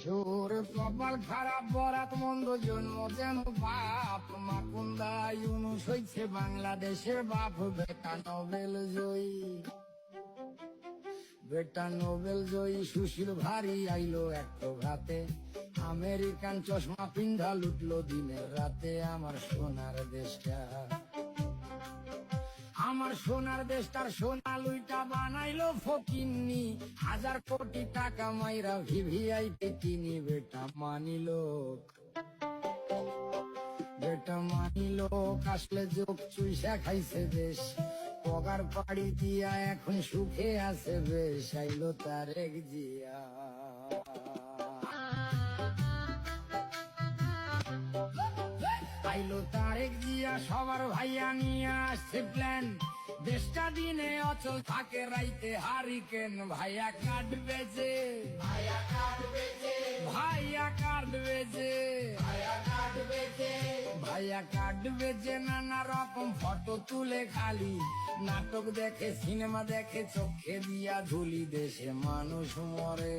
কিশোর কপাল খারাপ বরাত মন্দ জন্ম যেন বাপ মাকুন্দা ইউনুস হইছে বাংলাদেশের বাপ বেটা নোবেল জয়ী সুশীল ভারী আইলো একটু ঘাতে আমেরিকান চশমা পিন্ধা লুটলো দিনের রাতে আমার সোনার দেশটার সোনা লুইটা বানাইলো ফকিন্নি 1000 কোটি টাকা মাইরা ভিভিআইপি কিনি বেটা মানিলো আসলে যোগ চুইসা খাইছে দেশ পগার পাড়ি দিয়া এখন সুখে আছে বেশ আইলো তারেক জিয়া সবার ভাইয়া নিয়ে আসছে প্ল্যান দেশটা দিনে অচল থাকে রাইতে হারিকেন ভাইয়া কাটবে যে নানা রকম ফটো তুলে খালি নাটক দেখে সিনেমা দেখে চোখে দিয়া ধুলি দেশে মানুষ মরে।